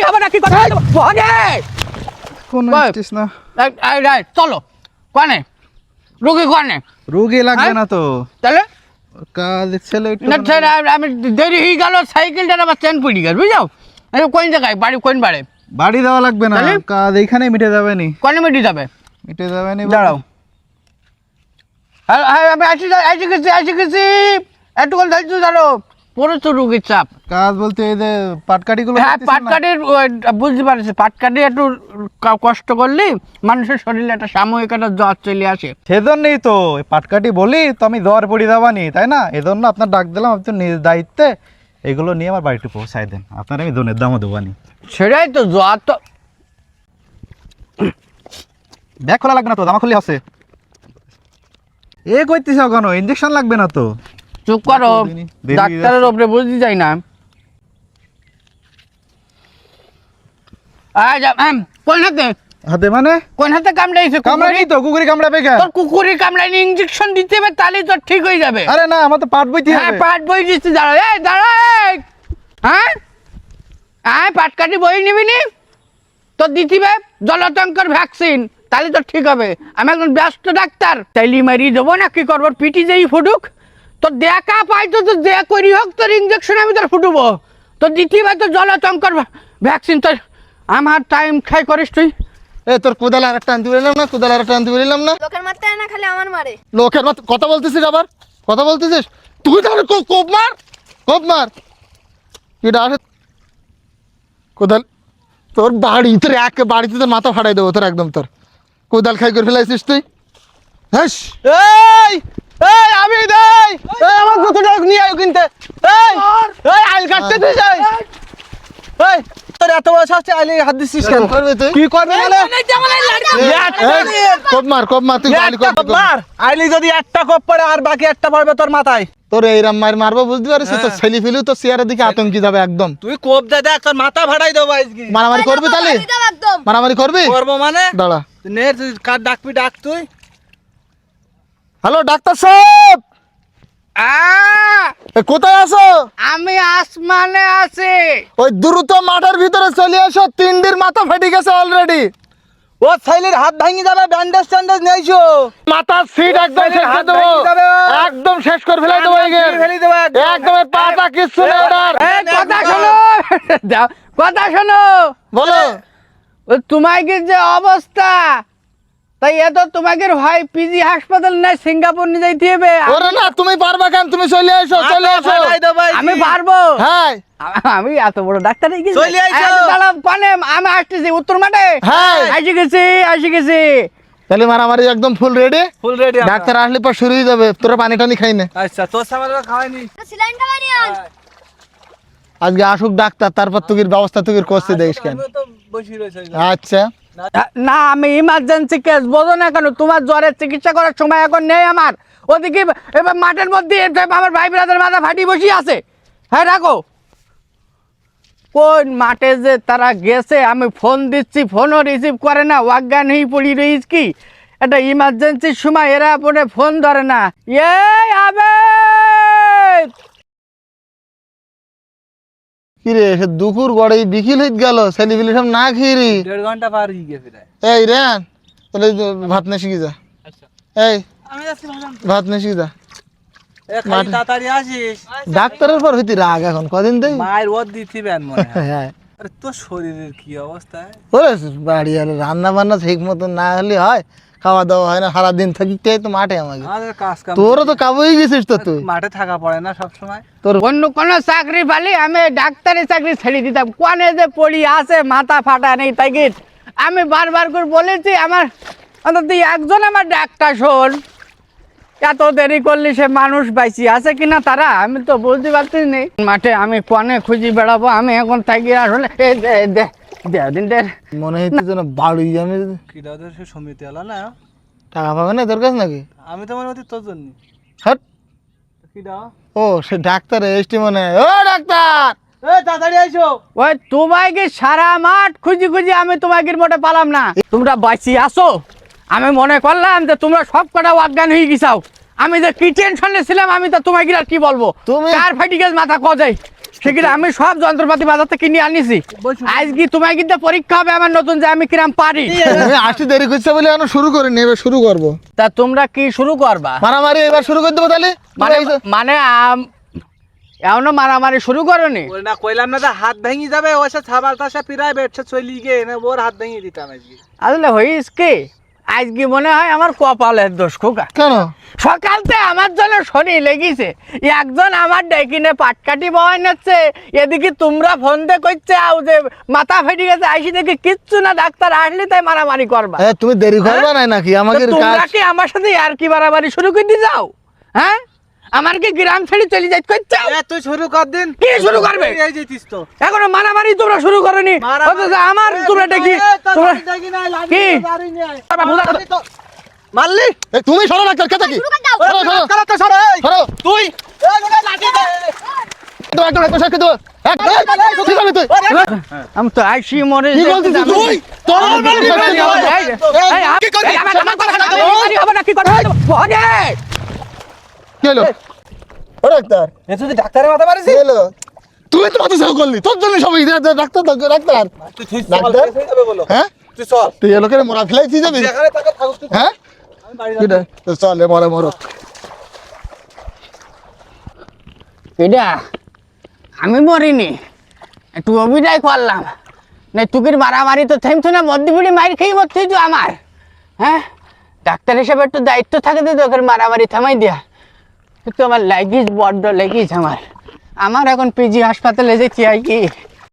যাবো নাকি কথা চলো কোনে রোগী কোনে রোগী লাগবে না তো তাহলে কাজ ছেলে আমি দেরি হয়ে গেল সাইকেলটা আবার চেন পড়ে গেল বুঝাও কোন জায়গায় বাড়ি কোন বাড়ি বাড়ি দেওয়া লাগবে না কাজ এইখানে মিটে যাবে নি কোনে মিটে যাবে দাঁড়াও আমি আসি গেছি একটু ধৈর্য ধরো প্রচুর রোগীর চাপ কাজ বলতে এই যে পাটকাঠিগুলো হ্যাঁ পাটকাঠির বুঝতে পারছি পাটকাঠি একটু কষ্ট করলে মানুষের শরীরে একটা সাময়িক একটা জ্বর চলে আসে সেজন্যই তো পাটকাঠি বলি তো আমি জ্বর পড়ে যাবানি তাই না এজন্য আপনার ডাক দিলাম আপনি নিজ দায়িত্বে এগুলো নিয়ে আমার বাড়িতে পৌঁছাই দেন আপনার আমি দোনের দামও দেবানি সেটাই তো জ্বর তো ব্যাগ খোলা লাগবে না তো জামা খুললে আছে এ কইতেছ কেন ইঞ্জেকশন লাগবে না তো চুপ করো ডাক্তারের উপরে বুঝতে যাই না কোন হাতে হাতে মানে কোন হাতে কামড়াইছে কামড়াই তো কুকুরি কামড়াবে কেন তোর কুকুরি কামড়াইনি ইনজেকশন দিতে হবে তাহলে তো ঠিক হয়ে যাবে আরে না আমার তো পাট বইতে হবে হ্যাঁ পাট বই দিচ্ছি দাঁড়া এই দাঁড়া হ্যাঁ হ্যাঁ পাটকাঠি বই নিবি নি তোর দিতে হবে জলতঙ্কর ভ্যাকসিন তাহলে তো ঠিক হবে আমি একজন ব্যস্ত ডাক্তার তাইলি মারি দেবো না কি করবো পিটি যেই ফুটুক তোর দেখা পাই তো তোর যে করি হোক তোর ইঞ্জেকশন আমি তোর ফুটবো তোর দ্বিতীয় তো জলতঙ্কর ভ্যাকসিন তোর আমার টাইম খাই করিস তুই এ তোর কোদাল আর একটা আনতে বললাম না কোদাল আর একটা আনতে বললাম না লোকের মারতে না খালি আমার মারে লোকের মত কথা বলতেছিস আবার কথা বলতেছিস তুই তাহলে কোপ মার এটা আসে কোদাল তোর বাড়ি তোর এক বাড়িতে তোর মাথা ফাটাই দেবো তোর একদম তোর কোদাল খাই করে ফেলাইছিস তুই হ্যাঁ এই এই আমি দেই এই আমার জুতোটা নিয়ে আয় কিনতে এই এই আইল কাটতে দিস এই তোর এত বয়স আছে আইলে হাত দিছিস কেন করবে তুই কি করবে মানে কোপ মার তুই গালি কর মার আইলি যদি একটা কোপ পড়ে আর বাকি একটা পড়বে তোর মাথায় তোর এইরাম মারবো বুঝতে পারিস তোর ছেলে ফেলেও তো চেয়ারের দিকে আতঙ্কি যাবে একদম তুই কোপ দে দেখ তোর মাথা ফাটাই দেবো আজকে মারামারি করবি তাহলে একদম মারামারি করবি করবো মানে দাঁড়া নে তুই কার ডাকবি ডাক তুই হ্যালো ডাক্তার সাহেব কোথায় আছো আমি আসমানে আছি ওই দ্রুত মাঠের ভিতরে চলে আসো তিনটির মাথা ফেটে গেছে অলরেডি ও ছেলের হাত ভাঙি যাবে ব্যান্ডেজ ট্যান্ডেজ নেইছো মাথার সিট একদম শেষ করে দেবো একদম শেষ করে ফেলে দেবো একদম পাটা কিচ্ছু নেই ওটার কথা শোনো কথা শোনো বলো তোমাকে যে অবস্থা তাই এত তোমাকে ভাই পিজি হাসপাতাল নাই সিঙ্গাপুর নিয়ে যাইতে হবে ওরে না তুমি পারবা কেন তুমি চলে আসো আমি পারবো হ্যাঁ আমি এত বড় ডাক্তার হয়ে গেছি চলে আইসো। কোনে আমি আসতেছি উত্তর মাঠে হ্যাঁ। আসি গেছি তাহলে মারামারি একদম ফুল রেডি ডাক্তার আসলে পর শুরু হয়ে যাবে তোরা পানি টানি খাই না আচ্ছা তোর সামনে খাওয়াইনি সিলিন্ডার বানিয়ে আন আজকে আসুক ডাক্তার তারপর তুকির ব্যবস্থা তুকির করতে দেখিস কেন আচ্ছা না আমি ইমার্জেন্সি কেস বোঝো না কেন তোমার জ্বরের চিকিৎসা করার সময় এখন নেই আমার ওদিকে এবার মাঠের মধ্যে আমার ভাই ব্রাদার মাথা ফাটি বসে আছে হ্যাঁ রাখো কোন মাঠে যে তারা গেছে আমি ফোন দিচ্ছি ফোনও রিসিভ করে না অজ্ঞান হয়ে পড়ি রইস কি একটা ইমার্জেন্সির সময় এরা পরে ফোন ধরে না আবে কিরে সে দুপুর গড়ে বিকিল হয়ে গেল ছেলেপিলি সব না খেয়ে 1.5 ঘন্টা পার হয়ে গেছে এই রেন তাহলে ভাত না শিখে যা এই আমি যাচ্ছি ভাত না শিখে যা তাড়াতাড়ি আসিস ডাক্তারের পর হইতে রাগ এখন কদিন দেই মায়ের ওর দিতে বেন মনে হয় হ্যাঁ আরে তোর শরীরের কি অবস্থা ওরে বাড়ি আর রান্না বান্না ঠিক মতো না হলে হয় খাওয়া দাওয়া হয় না সারাদিন থাকি তো মাঠে আমাকে আমাদের কাজ কাম তোরও তো কাবুই গেছিস তো তুই মাঠে থাকা পড়ে না সব সময় তোর অন্য কোনো চাকরি পালি আমি ডাক্তারি চাকরি ছেড়ে দিতাম কোনে যে পড়ি আছে মাথা ফাটা নেই তাই কি আমি বারবার করে বলেছি আমার অন্তত একজন আমার ডাক্তার শোন এত দেরি করলে সে মানুষ বাইসি আছে কিনা তারা আমি তো বুঝতে পারছি না মাঠে আমি কোনে খুঁজি বেড়াবো আমি এখন থাকি আসলে মনে হচ্ছে যেন বাড়ি আমি সমিতি হলো না টাকা পাবে না তোর কাছে নাকি আমি তো মনে হচ্ছে তোর জন্য হট ও সে ডাক্তার এসটি মনে হয়। ও ডাক্তার তাড়াতাড়ি আইসো ওই তোমাকে সারা মাঠ খুঁজি খুঁজি আমি তোমাকে মোটে পালাম না তোমরা বাঁচি আসো আমি মনে করলাম যে তোমরা সব কটা অজ্ঞান হয়ে গেছাও আমি যে কি টেনশনে ছিলাম আমি তো তোমাকে আর কি বলবো তুমি কার ফাটি গেছে মাথা কজাই শিগগির আমি সব যন্ত্রপাতি বাজার থেকে কিনে আনিছি। আজকে তোমায় কিন্তু পরীক্ষা হবে আমার নতুন যে আমি কিরাম পারি। আমি আসতে দেরি করছে বলে এখন শুরু করিনি, এবার শুরু করবো। তা তোমরা কি শুরু করবা? মারামারি এবার শুরু করে দেবো তাহলে। মানে মানে এখনো মারামারি শুরু করনি? ওই না কইলাম না যে হাত ভেঙে যাবে, ওইসে ছাবাল তাসা প্রাইভেট সে চলি গিয়ে না ওর হাত ভেঙে দিতাম আজকে। আসলে হইস কি আজকে মনে হয় আমার কপালের দোষ খোকা। কেন? সকালতে আমার জন্য শনি লেগেছে, একজন আমার ডেকিনে পাটকাটি বহাই নিচ্ছে, এদিকে তোমরা ফোন দিয়ে কইছে আও যে মাথা ফেটে গেছে, আইসি দেখি কিচ্ছু না, ডাক্তার আসলে তাই মারামারি করবা। তুমি দেরি করবা না নাকি আমাকে? তো তোমরা কি আমার সাথে আর কি মারামারি শুরু করে দিয়ে যাও? হ্যাঁ, আমার কি গ্রাম ছেড়ে চলে যাইতে কইছো? তুই শুরু কর দিন। কি শুরু করবে? এই যেতিস তো এখনো মারামারি তোমরা শুরু করনি, অথচ আমার তোমরা দেখি তোমরা কি মারলি তুমি সরো না, কে থাকি সরো সরো কালা তো সর এই সরো। তুই লাঠি দে তো একদম একদম শেষ করে দেবো। কি করবি তুই? আমি তো আইসি মরে কি বলছিস তুই? তোর বাড়ি শেষ করে দেবো। কি হলো? ও ডাক্তার, এ তুই ডাক্তারের মাথা মারিস কি হলো? তুই তো মাথা সাফ করলি, তোর জন্য সবাই ডাক্তার ডাক্তার ডাক্তার। তুই তুই ডাক্তার? যাবে বলো হ্যাঁ, তুই চল তুই এ লোকের মরা ফেলাইছি যাবি? যেখানে টাকা থাকুক তুই হ্যাঁ, আমি বাড়ি কি রে? তো চল এ মরে মরো। এটা আমি মরিনি, একটু অভিনয় করলাম না। তুকির মারামারি তো থেমছো না, মধ্যবিড়ি মাইর খেয়ে মরছি তো আমার। হ্যাঁ, ডাক্তার হিসেবে একটু দায়িত্ব থাকে তো তোকে মারামারি থামাই দেয়া। কিন্তু আমার লেগিস বড্ড লেগিস আমার এখন পিজি হাসপাতালে যে কি হয় কি